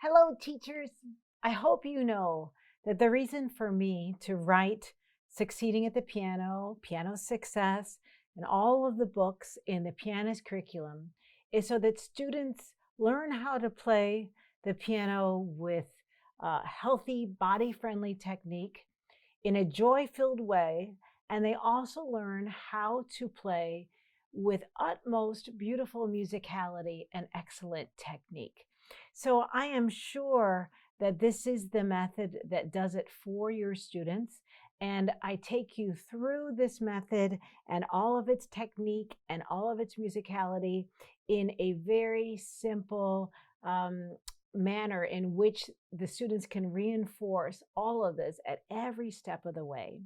Hello, teachers. I hope you know that the reason for me to write Succeeding at the Piano, Piano Success, and all of the books in the pianist curriculum is so that students learn how to play the piano with a healthy, body-friendly technique in a joy-filled way, and they also learn how to play with utmost beautiful musicality and excellent technique. So I am sure that this is the method that does it for your students. And I take you through this method and all of its technique and all of its musicality in a very simple manner in which the students can reinforce all of this at every step of the way.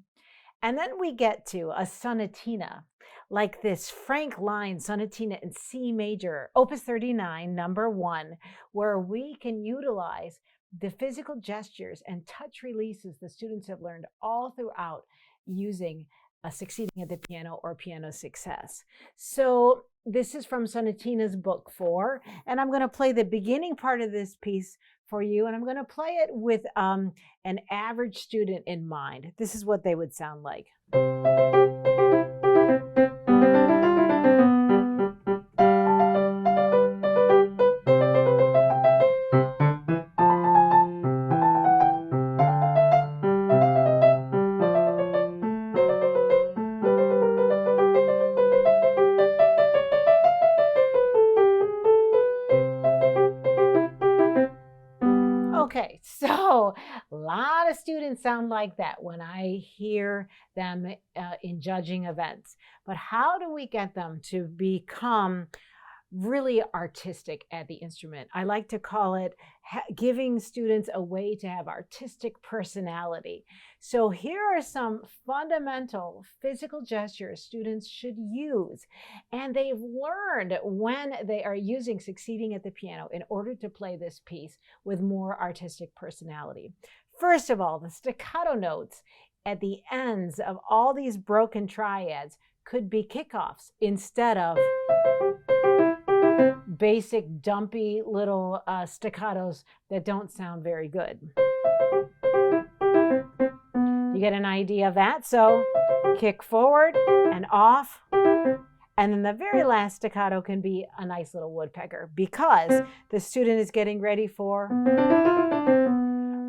And then we get to a sonatina, like this Frank Lynes Sonatina in C major, Opus 39, number 1, where we can utilize the physical gestures and touch releases the students have learned all throughout using Succeeding at the Piano or Piano Success. So this is from Sonatina's book 4, and I'm going to play the beginning part of this piece for you, and I'm going to play it with an average student in mind. This is what they would sound like. Okay, so a lot of students sound like that when I hear them in judging events. But how do we get them to become really artistic at the instrument? I like to call it giving students a way to have artistic personality. So here are some fundamental physical gestures students should use, and they've learned when they are using Succeeding at the Piano in order to play this piece with more artistic personality. First of all, the staccato notes at the ends of all these broken triads could be kickoffs instead of basic dumpy little staccatos that don't sound very good. You get an idea of that? So kick forward and off, and then the very last staccato can be a nice little woodpecker because the student is getting ready for.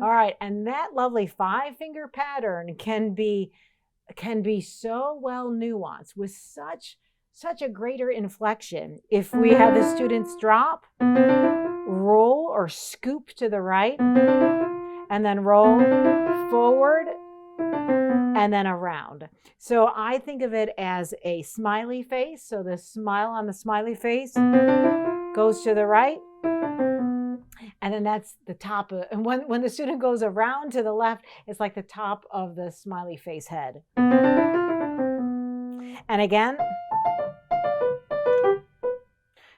All right, and that lovely 5-finger pattern can be so well nuanced with such a greater inflection if we have the students drop, roll or scoop to the right, and then roll forward and then around. So I think of it as a smiley face. So the smile on the smiley face goes to the right, and then that's the top of, and when the student goes around to the left, it's like the top of the smiley face head. And again,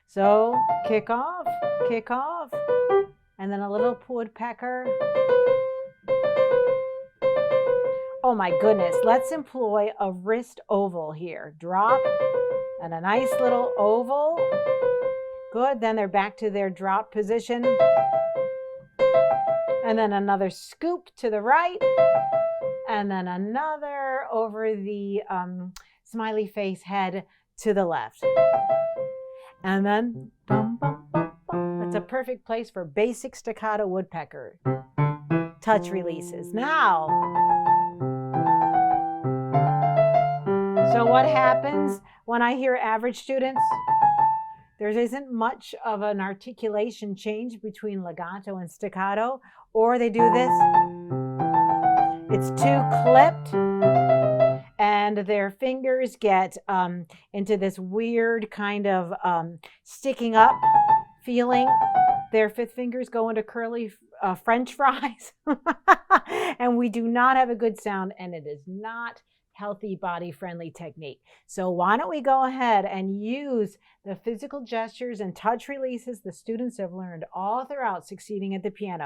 so kick off, and then a little woodpecker. Oh my goodness, let's employ a wrist oval here. Drop, and a nice little oval. Good, then they're back to their drop position. And then another scoop to the right, and then another over the smiley face head to the left. And then bum, bum, bum, bum. It's a perfect place for basic staccato woodpecker touch releases. Now, so what happens when I hear average students? There isn't much of an articulation change between legato and staccato, or they do this. It's too clipped, and their fingers get into this weird kind of sticking up feeling. Their 5th fingers go into curly French fries, and we do not have a good sound, and it is not healthy, body-friendly technique. So why don't we go ahead and use the physical gestures and touch releases the students have learned all throughout Succeeding at the Piano.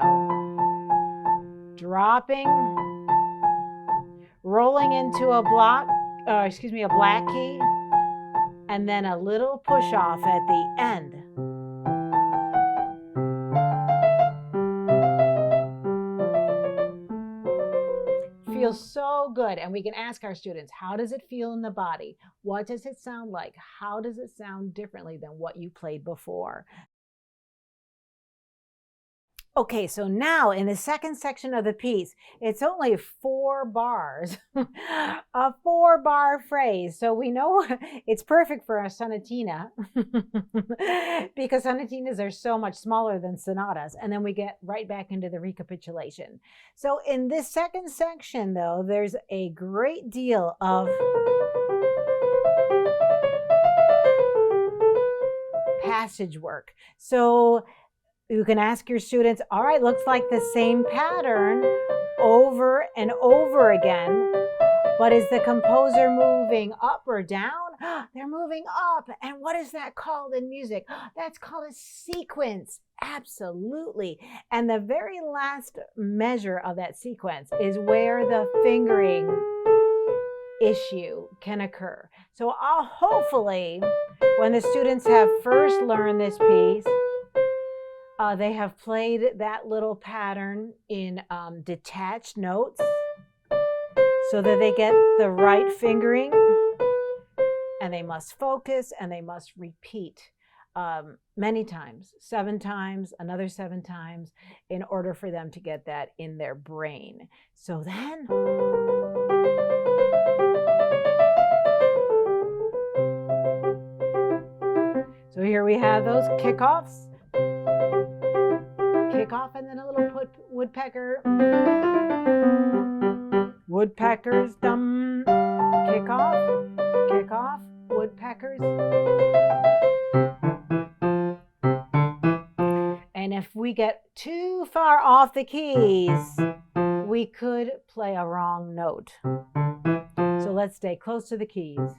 Dropping, rolling into a black key, and then a little push off at the end. feels so good. And we can ask our students, how does it feel in the body? What does it sound like? How does it sound differently than what you played before? Okay, so now in the second section of the piece, it's only 4 bars, a 4-bar phrase. So we know it's perfect for a sonatina because sonatinas are so much smaller than sonatas. And then we get right back into the recapitulation. So in this second section, though, there's a great deal of passage work. So you can ask your students, all right, looks like the same pattern over and over again, but is the composer moving up or down? They're moving up. And what is that called in music? That's called a sequence. Absolutely. And the very last measure of that sequence is where the fingering issue can occur. So I'll hopefully, when the students have first learned this piece, they have played that little pattern in detached notes so that they get the right fingering, and they must focus and they must repeat many times, 7 times, another 7 times, in order for them to get that in their brain. So then, so here we have those kickoffs. Kickoff and then a little woodpecker. Woodpeckers, dum. Kickoff, kickoff, woodpeckers. And if we get too far off the keys, we could play a wrong note. So let's stay close to the keys.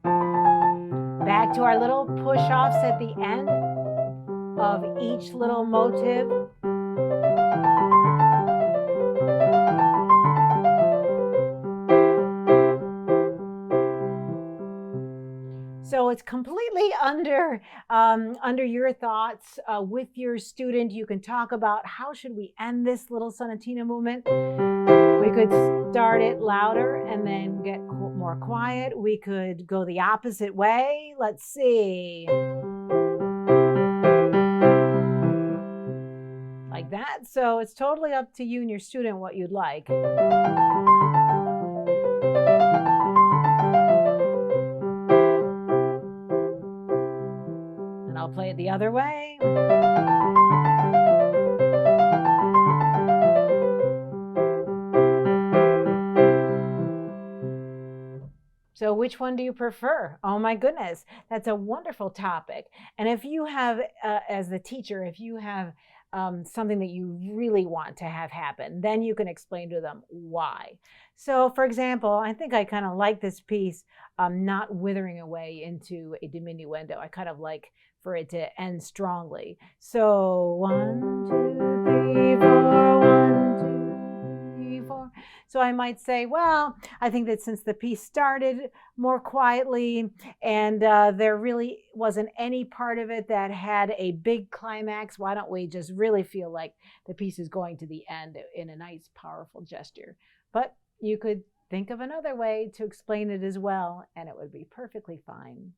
Back to our little push-offs at the end of each little motive. So it's completely under your thoughts with your student. You can talk about how should we end this little sonatina movement. We could start it louder and then get more quiet. We could go the opposite way. Let's see. Like that. So it's totally up to you and your student what you'd like. And I'll play it the other way. So which one do you prefer? Oh my goodness, that's a wonderful topic. And if you have, as the teacher, if you have something that you really want to have happen, then you can explain to them why. So for example, I think I kind of like this piece, not withering away into a diminuendo. I kind of like for it to end strongly. So 1, 2, 3, 4, 1, 2, 3, 4. So I might say, well, I think that since the piece started more quietly and there really wasn't any part of it that had a big climax, why don't we just really feel like the piece is going to the end in a nice, powerful gesture? But you could think of another way to explain it as well, and it would be perfectly fine.